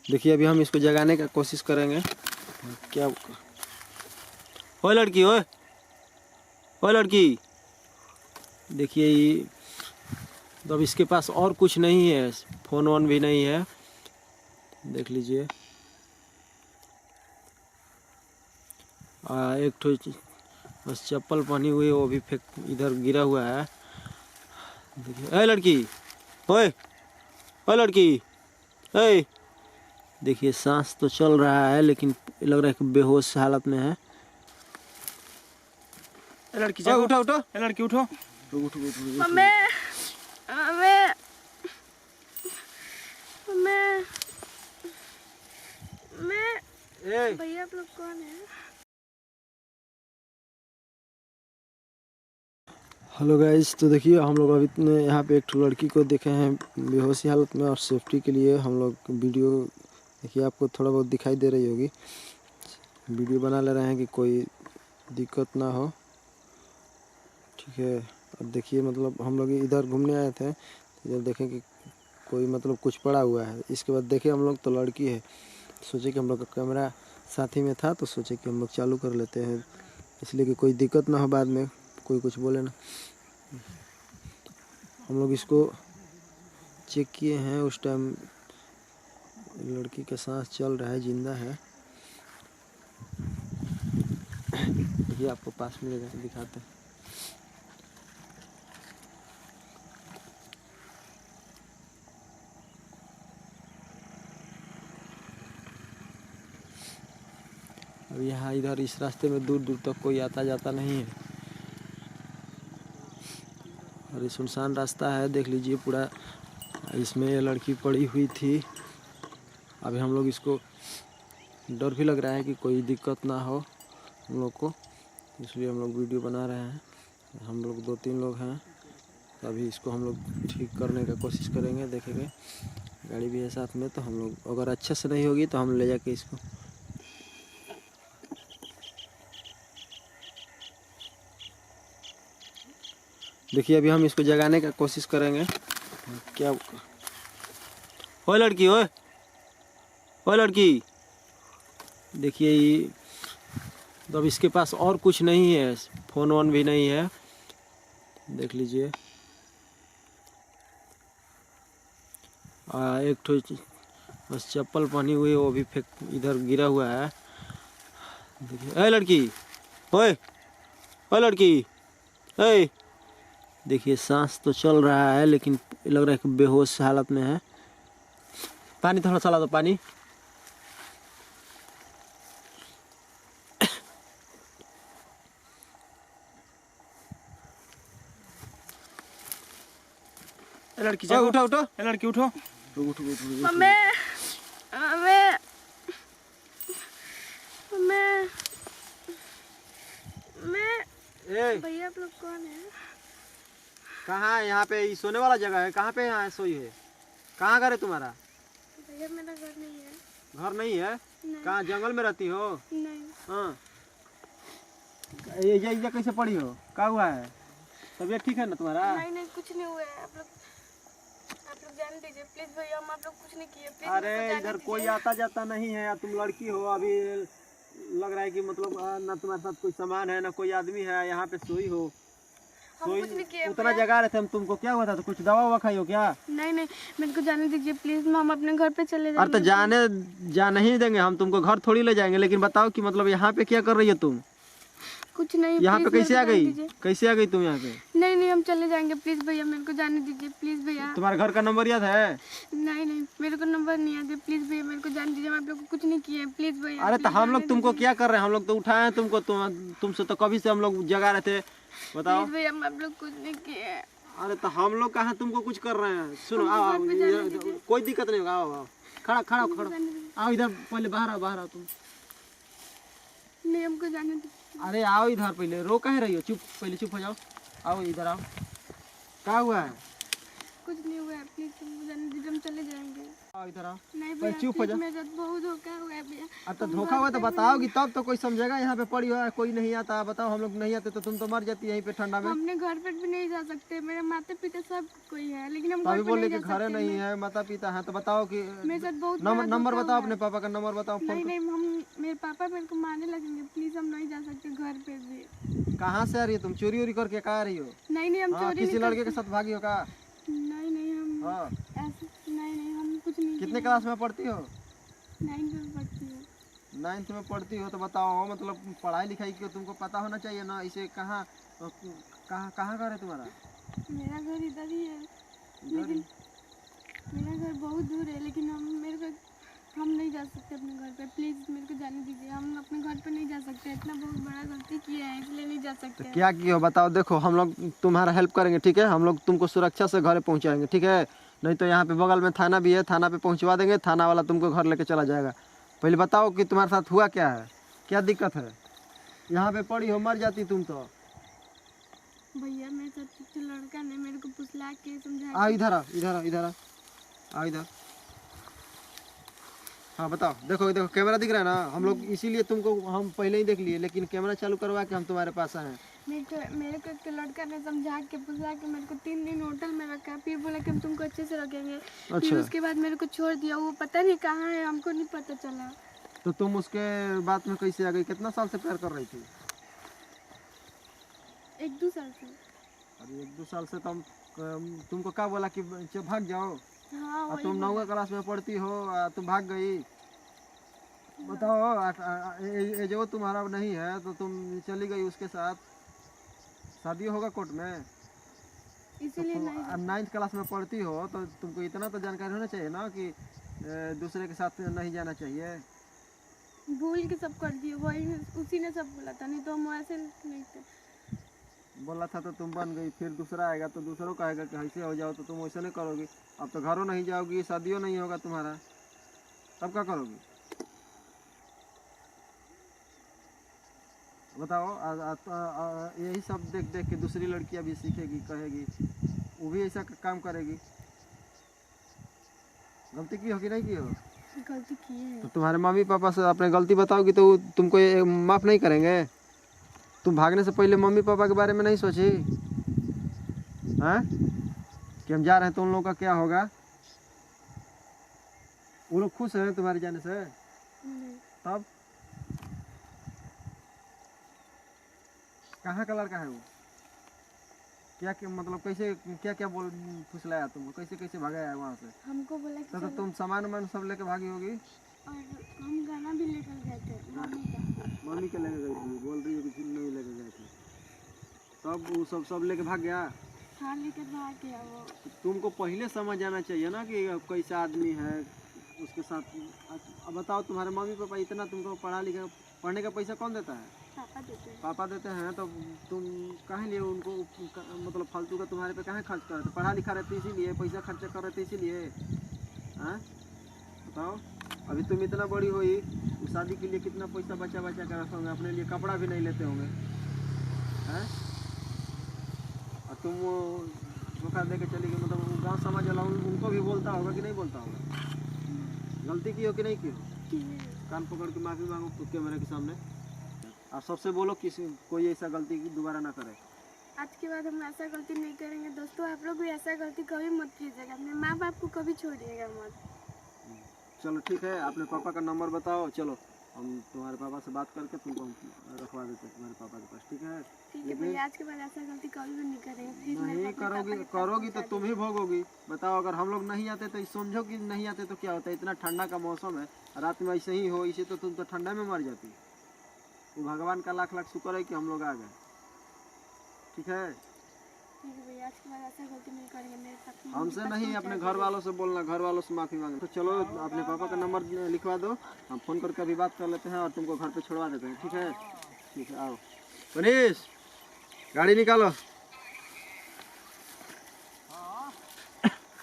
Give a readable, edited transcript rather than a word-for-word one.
देखिए अभी हम इसको जगाने का कोशिश करेंगे। क्या ओए लड़की, ओए ओए लड़की, देखिए ये तो अब इसके पास और कुछ नहीं है, फ़ोन वोन भी नहीं है। देख लीजिए एक ठो बस चप्पल पहनी हुई है, वो भी फेंक इधर गिरा हुआ है। देखिए ए लड़की, ओए ओए लड़की, ए देखिए सांस तो चल रहा है लेकिन लग रहा है कि बेहोश हालत में है। लड़की उठो उठो उठो, लड़की उठो। उठो उठो। मम्मी मम्मी मम्मी ए भैया आप लोग कौन है? हेलो गाइस, तो देखिए हम लोग अभी इतने यहाँ पे एक ठो लड़की को देखे हैं बेहोशी हालत में, और सेफ्टी के लिए हम लोग वीडियो देखिए आपको थोड़ा बहुत दिखाई दे रही होगी, वीडियो बना ले रहे हैं कि कोई दिक्कत ना हो। ठीक है, अब देखिए मतलब हम लोग इधर घूमने आए थे, इधर देखें कि कोई मतलब कुछ पड़ा हुआ है। इसके बाद देखे हम लोग तो लड़की है, सोचे कि हम लोग का कैमरा साथी में था तो सोचे कि हम लोग चालू कर लेते हैं, इसलिए कि कोई दिक्कत ना हो बाद में कोई कुछ बोले ना। हम लोग इसको चेक किए हैं, उस टाइम लड़की का सांस चल रहा है, जिंदा है। देखिए आपको पास में ले दिखाते हैं। अब यहाँ इधर इस रास्ते में दूर दूर तक कोई आता जाता नहीं है, और ये सुनसान रास्ता है। देख लीजिए पूरा, इसमें ये लड़की पड़ी हुई थी। अभी हम लोग इसको डर भी लग रहा है कि कोई दिक्कत ना हो हम लोग को, इसलिए हम लोग वीडियो बना रहे हैं। हम लोग 2-3 लोग हैं, तो अभी इसको हम लोग ठीक करने का कोशिश करेंगे। देखेंगे गाड़ी भी है साथ में, तो हम लोग अगर अच्छे से नहीं होगी तो हम ले जाके इसको देखिए अभी हम इसको जगाने का कोशिश करेंगे। क्या ओए लड़की, ओए ओए लड़की, देखिए ये तो अब इसके पास और कुछ नहीं है, फ़ोन वोन भी नहीं है। देख लीजिए एक ठो बस चप्पल पहनी हुई है, वो भी फेंक इधर गिरा हुआ है। देखिए ए लड़की, ओए ओए लड़की, ए देखिए सांस तो चल रहा है लेकिन लग रहा है कि बेहोश हालत में है। पानी थोड़ा चला दो, पानी। लड़की उठो उठो, लड़की उठो। मम्मी मम्मी मम्मी ए भैया आप लोग कौन है? कहाँ है? यहाँ पे सोने वाला जगह है, कहाँ पे यहाँ सोई है? कहाँ घर है तुम्हारा? भैया मेरा घर नहीं है। घर नहीं है? नहीं। कहाँ जंगल में रहती हो? नहीं। हाँ, ये कैसे पड़ी हो? क्या हुआ है? तबीयत ठीक है ना तुम्हारा? नहीं नहीं कुछ नहीं हुआ है। आप लोग जाने दीजिए प्लीज भैया, हम आप लोग कुछ नहीं किए प्लीज। अरे इधर कोई आता जाता नहीं है, तुम लड़की हो, अभी लग रहा है कि मतलब ना तुम्हारे साथ कोई सामान है ना कोई आदमी है, यहाँ पे सोई हो। हम कुछ नहीं किए। उतना जगह रहे थे हम, तुमको क्या हुआ था? तो कुछ दवा ववा खाई हो क्या? नहीं नहीं मेरे को जाने दीजिए प्लीज, हम अपने घर पे चले अरे जाएंगे। तो जा नहीं देंगे हम तुमको, घर थोड़ी ले जाएंगे। लेकिन बताओ कि मतलब यहाँ पे क्या कर रही हो तुम? कुछ नहीं। यहाँ पे please कैसे आ मेरे को गई? जाने दीजिए। कैसे आ गई तुम यहाँ पे? नहीं नहीं हम चले जाएंगे प्लीज भैया, मेरे को जाने दीजिए प्लीज भैया। तुम्हारे घर का नंबर याद है? नहीं नहीं मेरे को नंबर नहीं याद है, प्लीज भैया मेरे को जाने दीजिए, हम आप लोग को कुछ नहीं किए प्लीज भैया। अरे तो please हम लोग जाने तुमको दीजिए। क्या कर रहे हैं? हम लोग तो उठाए हैं तुमको, तुमसे तो कभी से हम लोग जगा रहे थे। बताओ। प्लीज भैया हम आप लोग कुछ नहीं किए। अरे तो हम लोग कहाँ तुमको कुछ कर रहे हैं? सुनो, हमको आओ घर आओ, पे जाने इधर- दीजिए। कोई दिक्कत नहीं होगा, आओ आओ, खड़ा खड़ा खड़ा जाने दीजिए। आओ इधर, पहले बाहर आओ तुम। नहीं हमको जाने दीजिए। अरे आओ इधर, पहले रो कहे रही हो? चुप, पहले चुप हो जाओ, आओ इधर आओ। क्या हुआ है? कुछ नहीं हुआ है, प्लीज हमको जाने दीजिए, हम चले जाएंगे। आओ इधर आओ। नहीं भाई भैया, चुप हो जा। प्लीज, मेरे साथ बहुत धोखा हुआ है भैया। अब तो धोखा हुआ तो बताओगी तब तो कोई समझेगा। यहाँ पे पड़ी हो कोई नहीं आता, बताओ हम लोग नहीं आते तो तुम तो मर जाती यहीं पे ठंडा में। हमने घर पर भी नहीं जा सकते, मेरे माता पिता सब कोई है, लेकिन हम तो अभी घर पर बोले नहीं कि जा घरे सकते। नहीं है, माता पिता है, तो बताओ कि मेरे साथ बहुत नंबर बड़ा नंबर धोखा बताओ, हुआ अपने पापा का नंबर बताओ, है। फोन नहीं नहीं, हम मेरे पापा मेरे को मारने लगेंगे, प्लीज हम नहीं जा सकते घर पे भी। कहाँ से आ रही हो तुम? चोरी उरी करके कहाँ आ रही हो? नहीं नहीं, हम हाँ, चोरी किसी नहीं लड़के के साथ भागी हो का? नहीं नहीं, हम हाँ, ऐसे नहीं नहीं, हम कुछ नहीं कितने किए। क्लास में पढ़ती हो? 9th में पढ़ती हूँ। 9th में पढ़ती हो, तो बताओ मतलब पढ़ाई लिखाई की तुमको पता होना चाहिए ना। इसे कहाँ कहाँ कहाँ घर है तुम्हारा? मेरा घर इधर ही है, इधर ही? लेकिन मेरा घर बहुत दूर है, लेकिन हम नहीं जा सकते अपने घर पे, प्लीज़ मेरे को जाने दीजिए। हम अपने घर पे नहीं जा सकते, इतना बहुत बड़ा गलती किया है, इसलिए नहीं जा तो सकते। क्या किया बताओ। देखो हम लोग तुम्हारा हेल्प करेंगे, ठीक है? हम लोग तुमको सुरक्षा से घर पहुंचाएंगे, ठीक है? नहीं तो यहाँ पे बगल में थाना भी है, थाना पे पहुंचवा देंगे, थाना वाला तुमको घर लेके चला जाएगा। पहले बताओ कि तुम्हारे साथ हुआ क्या है, क्या दिक्कत है? यहाँ पे पड़ी हो, मर जाती तुम तो। भैया मेरे साथ तो लड़का ने मेरे को फुसला के समझा। आओ इधर आओ, इधर आओ, इधर आओ, आओ इधर। हाँ बताओ। देखो देखो कैमरा दिख रहा है ना, हम लोग इसीलिए तुमको हम पहले ही देख लिए, लेकिन कैमरा चालू करवा के हम तुम्हारे पास आए हैं। मेरे को एक लड़का ने समझा के फुसला के मेरे को 3 दिन होटल में रखा, फिर बोला कि हम तुमको अच्छे से रखेंगे। फिर अच्छा। उसके बाद मेरे को छोड़ दिया, वो पता नहीं कहाँ है, हमको नहीं पता चला। तो तुम उसके बाद में कैसे आ गई? कितना साल से प्यार कर रही थी? 1-2 साल से। अरे 1-2 साल से तुमको क्या बोला कि भाग जाओ? हाँ और वही तुम 9वीं क्लास में पढ़ती हो, तुम भाग गई? बताओ। ये जो तुम्हारा नहीं है तो तुम चली गई उसके साथ, शादी होगा कोर्ट में। इसीलिए नहीं। 9th क्लास में पढ़ती हो तो तुमको इतना तो जानकारी होना चाहिए ना कि दूसरे के साथ नहीं जाना चाहिए। भूल के सब कर दिए, वही उसी ने सब बोला था, नहीं तो हम ऐसे नहीं थे। बोला था तो तुम बन गई, फिर दूसरा आएगा तो दूसरों कहेगा कि ऐसे हो जाओ, तो तुम वैसे नहीं करोगी। अब तो घरों नहीं जाओगी, शादियों नहीं होगा तुम्हारा, तब क्या करोगी? बताओ। यही सब देख देख के दूसरी लड़कियां भी सीखेगी, कहेगी, वो भी ऐसा काम करेगी। गलती की हो कि नहीं की हो? गलती की है। तो तुम्हारे मम्मी पापा से अपने गलती बताओगी तो वो तुमको माफ़ नहीं करेंगे? तुम भागने से पहले मम्मी पापा के बारे में नहीं सोची? हाँ, कि हम जा रहे हैं तो उन लोगों का क्या होगा? वो लोग खुश हैं तुम्हारे जाने से? नहीं। तब कहाँ का लड़का है वो? क्या क्या मतलब कैसे क्या क्या बोल फुसलाया तुमको? कैसे कैसे भगाया वहाँ से? हमको बोला कि तो तुम सामान वामान सब लेके भागी होगी? और हम गाना भी लेकर गए थे मम्मी का। मम्मी के लेके गई थी, बोल रही है कि नहीं लेके गए थे। तब वो सब लेके भाग गया? हाँ लेकर भाग गया वो। तुमको पहले समझ आना चाहिए ना कि कैसा आदमी है उसके साथ। अब बताओ, तुम्हारे मम्मी पापा इतना तुमको पढ़ने का पैसा कौन देता है? पापा देते हैं। पापा देते हैं, तो तुम कहाँ लिए उनको मतलब फालतू का तुम्हारे पे कहाँ खर्च कर रहे थे? पढ़ा लिखा रहते इसीलिए, पैसा खर्चा कर रहे थे इसीलिए। हाँ बताओ। अभी तुम इतना बड़ी हुई, शादी के लिए कितना पैसा बचा बचा कर रखे होंगे, अपने लिए कपड़ा भी नहीं लेते होंगे। हैं? और तुम वो धोखा दे के चली गई, मतलब गाँव समाज वाला उनको भी बोलता होगा कि नहीं बोलता होगा? गलती की हो कि नहीं की हो? कान पकड़ के माफ़ी मांगो कैमरे के सामने, और सबसे बोलो किसी कोई ऐसा गलती दोबारा ना करे। आज के बाद हम ऐसा गलती नहीं करेंगे। दोस्तों आप लोग भी ऐसा गलती कभी मत कीजिएगा, अपने माँ बाप को कभी छोड़िएगा मत। चलो ठीक है, अपने पापा का नंबर बताओ, चलो हम तुम्हारे पापा से बात करके तुमको रखवा देते हैं तुम्हारे पापा के पास, ठीक है? ठीक है भैया, आज के बाद ऐसा गलती कभी भी नहीं करेंगे। प्लीज नहीं करोगी तो तुम ही भोगोगी। बताओ, अगर हम लोग नहीं आते तो समझो कि नहीं आते तो क्या होता है? इतना ठंडा का मौसम है, रात में ऐसे ही हो, इसे तो तुम तो ठंडा में मर जाती। वो भगवान का लाख लाख शुक्र है कि हम लोग आ गए, ठीक है? ठीक है भैया, आज के बाद ऐसा गलती नहीं करेंगे। मेरे साथ हमसे नहीं, अपने घर वालों से बोलना, घर वालों से माफ़ी मांगना। तो चलो अपने पापा का नंबर लिखवा दो, हम फ़ोन करके अभी बात कर लेते हैं और तुमको घर पे छोड़वा देते हैं, ठीक है? ठीक है, आओ मनीष, गाड़ी निकालो।